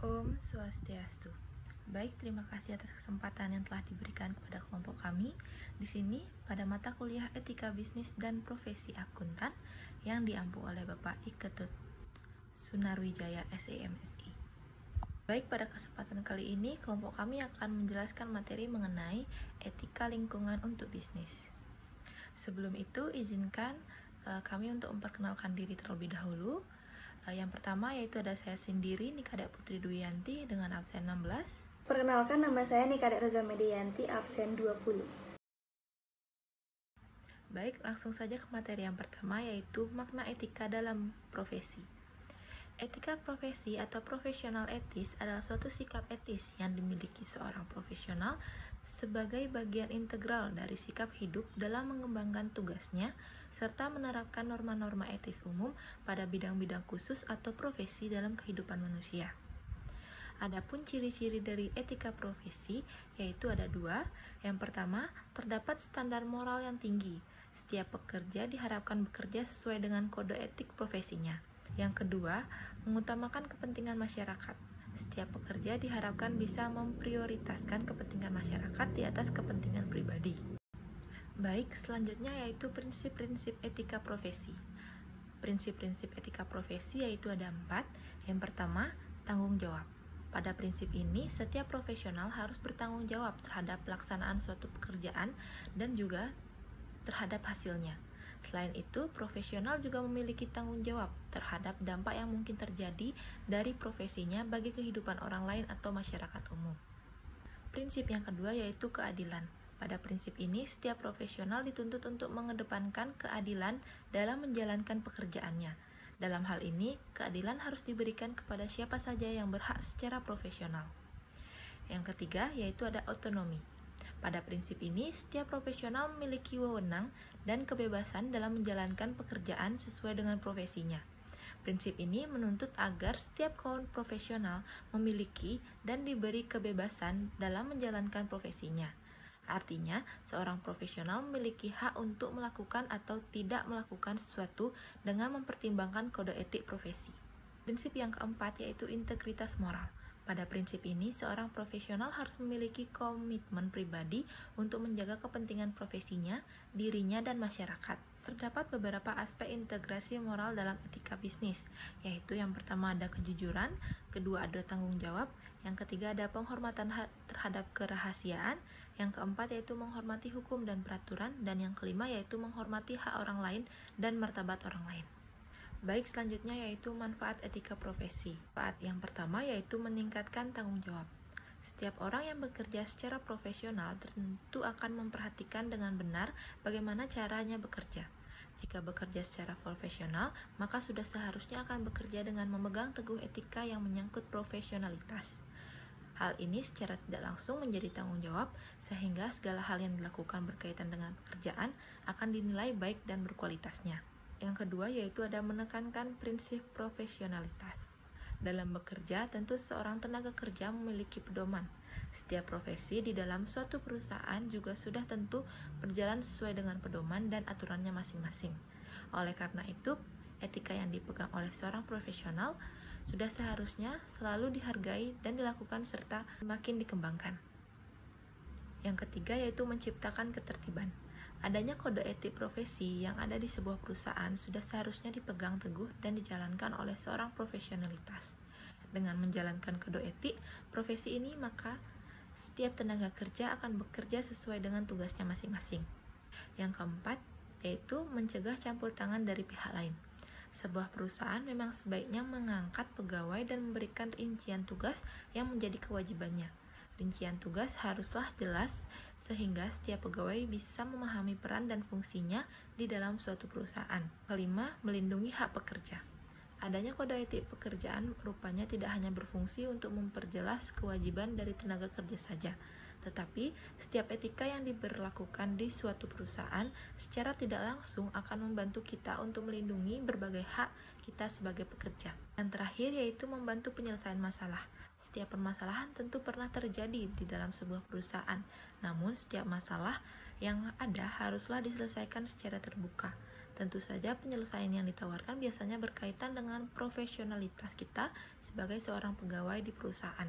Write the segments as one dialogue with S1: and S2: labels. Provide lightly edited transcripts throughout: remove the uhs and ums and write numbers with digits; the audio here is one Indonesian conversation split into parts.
S1: Om Swastiastu. Baik, terima kasih atas kesempatan yang telah diberikan kepada kelompok kami. Di sini, pada mata kuliah Etika Bisnis dan Profesi Akuntan yang diampu oleh Bapak Iketut Sunarwijaya SEMSI. Baik, pada kesempatan kali ini, kelompok kami akan menjelaskan materi mengenai etika lingkungan untuk bisnis. Sebelum itu, izinkan kami untuk memperkenalkan diri terlebih dahulu. Yang pertama yaitu ada saya sendiri, Nikadek Putri Duyanti dengan absen 16.
S2: Perkenalkan, nama saya Nikadek Roza Medianti, absen 20.
S1: Baik, langsung saja ke materi yang pertama yaitu makna etika dalam profesi. Etika profesi atau profesional etis adalah suatu sikap etis yang dimiliki seorang profesional sebagai bagian integral dari sikap hidup dalam mengembangkan tugasnya serta menerapkan norma-norma etis umum pada bidang-bidang khusus atau profesi dalam kehidupan manusia. Adapun ciri-ciri dari etika profesi yaitu ada 2. Yang pertama, terdapat standar moral yang tinggi. Setiap pekerja diharapkan bekerja sesuai dengan kode etik profesinya. Yang kedua, mengutamakan kepentingan masyarakat. Setiap pekerja diharapkan bisa memprioritaskan kepentingan masyarakat di atas kepentingan pribadi. Baik, selanjutnya yaitu prinsip-prinsip etika profesi. Prinsip-prinsip etika profesi yaitu ada 4. Yang pertama, tanggung jawab. Pada prinsip ini, setiap profesional harus bertanggung jawab terhadap pelaksanaan suatu pekerjaan dan juga terhadap hasilnya. Selain itu, profesional juga memiliki tanggung jawab terhadap dampak yang mungkin terjadi dari profesinya bagi kehidupan orang lain atau masyarakat umum. Prinsip yang kedua yaitu keadilan. Pada prinsip ini, setiap profesional dituntut untuk mengedepankan keadilan dalam menjalankan pekerjaannya. Dalam hal ini, keadilan harus diberikan kepada siapa saja yang berhak secara profesional. Yang ketiga yaitu ada otonomi. Pada prinsip ini, setiap profesional memiliki wewenang dan kebebasan dalam menjalankan pekerjaan sesuai dengan profesinya. Prinsip ini menuntut agar setiap kaum profesional memiliki dan diberi kebebasan dalam menjalankan profesinya. Artinya, seorang profesional memiliki hak untuk melakukan atau tidak melakukan sesuatu dengan mempertimbangkan kode etik profesi. Prinsip yang keempat yaitu integritas moral. Pada prinsip ini, seorang profesional harus memiliki komitmen pribadi untuk menjaga kepentingan profesinya, dirinya, dan masyarakat. Terdapat beberapa aspek integrasi moral dalam etika bisnis, yaitu yang pertama ada kejujuran, kedua ada tanggung jawab, yang ketiga ada penghormatan terhadap kerahasiaan, yang keempat yaitu menghormati hukum dan peraturan, dan yang kelima yaitu menghormati hak orang lain dan martabat orang lain. Baik, selanjutnya yaitu manfaat etika profesi. Manfaat yang pertama yaitu meningkatkan tanggung jawab. Setiap orang yang bekerja secara profesional tentu akan memperhatikan dengan benar bagaimana caranya bekerja. Jika bekerja secara profesional, maka sudah seharusnya akan bekerja dengan memegang teguh etika yang menyangkut profesionalitas. Hal ini secara tidak langsung menjadi tanggung jawab, sehingga segala hal yang dilakukan berkaitan dengan pekerjaan akan dinilai baik dan berkualitasnya. Yang kedua yaitu ada menekankan prinsip profesionalitas. Dalam bekerja, tentu seorang tenaga kerja memiliki pedoman. Setiap profesi di dalam suatu perusahaan juga sudah tentu berjalan sesuai dengan pedoman dan aturannya masing-masing. Oleh karena itu, etika yang dipegang oleh seorang profesional sudah seharusnya selalu dihargai dan dilakukan serta semakin dikembangkan. Yang ketiga yaitu menciptakan ketertiban. Adanya kode etik profesi yang ada di sebuah perusahaan sudah seharusnya dipegang teguh dan dijalankan oleh seorang profesionalitas. Dengan menjalankan kode etik profesi ini, maka setiap tenaga kerja akan bekerja sesuai dengan tugasnya masing-masing. Yang keempat, yaitu mencegah campur tangan dari pihak lain. Sebuah perusahaan memang sebaiknya mengangkat pegawai dan memberikan rincian tugas yang menjadi kewajibannya. Rincian tugas haruslah jelas sehingga setiap pegawai bisa memahami peran dan fungsinya di dalam suatu perusahaan. Kelima, melindungi hak pekerja. Adanya kode etik pekerjaan rupanya tidak hanya berfungsi untuk memperjelas kewajiban dari tenaga kerja saja, tetapi setiap etika yang diberlakukan di suatu perusahaan secara tidak langsung akan membantu kita untuk melindungi berbagai hak kita sebagai pekerja. Yang terakhir yaitu membantu penyelesaian masalah. Setiap permasalahan tentu pernah terjadi di dalam sebuah perusahaan, namun setiap masalah yang ada haruslah diselesaikan secara terbuka. Tentu saja penyelesaian yang ditawarkan biasanya berkaitan dengan profesionalitas kita sebagai seorang pegawai di perusahaan.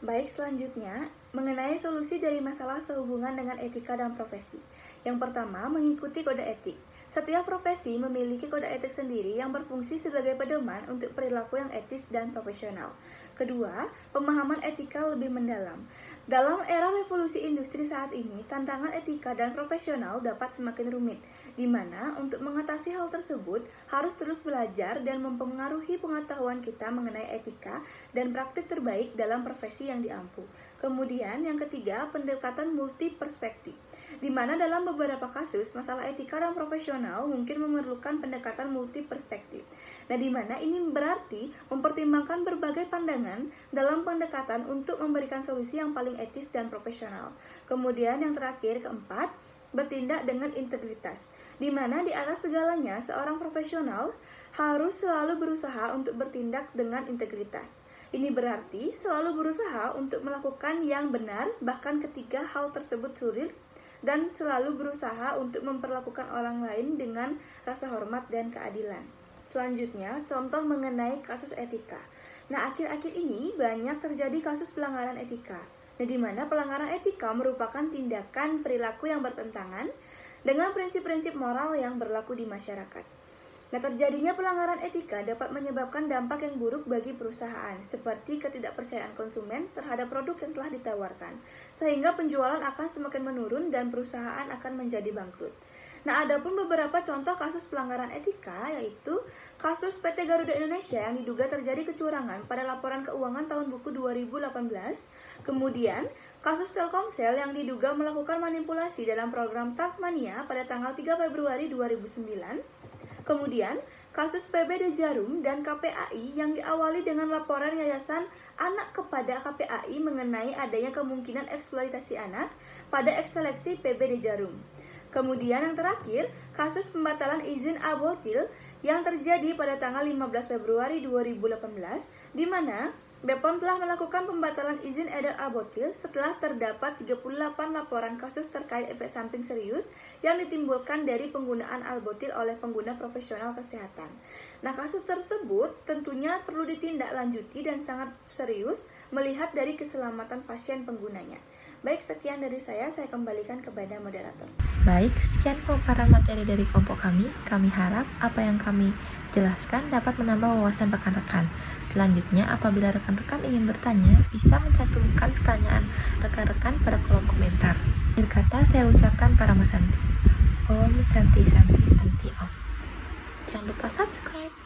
S2: Baik, selanjutnya mengenai solusi dari masalah sehubungan dengan etika dan profesi. Yang pertama, mengikuti kode etik. Setiap profesi memiliki kode etik sendiri yang berfungsi sebagai pedoman untuk perilaku yang etis dan profesional. Kedua, pemahaman etika lebih mendalam. Dalam era revolusi industri saat ini, tantangan etika dan profesional dapat semakin rumit, di mana untuk mengatasi hal tersebut harus terus belajar dan mempengaruhi pengetahuan kita mengenai etika dan praktik terbaik dalam profesi yang diampu. Kemudian yang ketiga, pendekatan multi perspektif, di mana dalam beberapa kasus masalah etika dan profesional mungkin memerlukan pendekatan multi perspektif. Nah, di mana ini berarti mempertimbangkan berbagai pandangan dalam pendekatan untuk memberikan solusi yang paling etis dan profesional. Kemudian yang terakhir, keempat, bertindak dengan integritas, di mana di atas segalanya seorang profesional harus selalu berusaha untuk bertindak dengan integritas. Ini berarti selalu berusaha untuk melakukan yang benar bahkan ketika hal tersebut sulit, dan selalu berusaha untuk memperlakukan orang lain dengan rasa hormat dan keadilan. Selanjutnya, contoh mengenai kasus etika. Nah, akhir-akhir ini banyak terjadi kasus pelanggaran etika. Nah, di mana pelanggaran etika merupakan tindakan perilaku yang bertentangan dengan prinsip-prinsip moral yang berlaku di masyarakat. Nah, terjadinya pelanggaran etika dapat menyebabkan dampak yang buruk bagi perusahaan, seperti ketidakpercayaan konsumen terhadap produk yang telah ditawarkan, sehingga penjualan akan semakin menurun dan perusahaan akan menjadi bangkrut. Nah, ada pun beberapa contoh kasus pelanggaran etika, yaitu kasus PT Garuda Indonesia yang diduga terjadi kecurangan pada laporan keuangan tahun buku 2018, kemudian kasus Telkomsel yang diduga melakukan manipulasi dalam program Tafmania pada tanggal 3 Februari 2009, kemudian, kasus PBD Jarum dan KPAI yang diawali dengan laporan Yayasan Anak kepada KPAI mengenai adanya kemungkinan eksploitasi anak pada ekseleksi PBD Jarum. Kemudian yang terakhir, kasus pembatalan izin abortil yang terjadi pada tanggal 15 Februari 2018, di mana BPOM telah melakukan pembatalan izin edar abortil setelah terdapat 38 laporan kasus terkait efek samping serius yang ditimbulkan dari penggunaan abortil oleh pengguna profesional kesehatan. Nah, kasus tersebut tentunya perlu ditindaklanjuti dan sangat serius melihat dari keselamatan pasien penggunanya. Baik, sekian dari saya kembalikan kepada moderator.
S1: Baik, sekian pemaparan materi dari kelompok kami. Kami harap apa yang kami jelaskan dapat menambah wawasan rekan-rekan. Selanjutnya, apabila rekan-rekan ingin bertanya, bisa mencantumkan pertanyaan rekan-rekan pada kolom komentar. Akhir kata saya ucapkan para Mas Santi. Om Santi Santi Santi Om. Jangan lupa subscribe.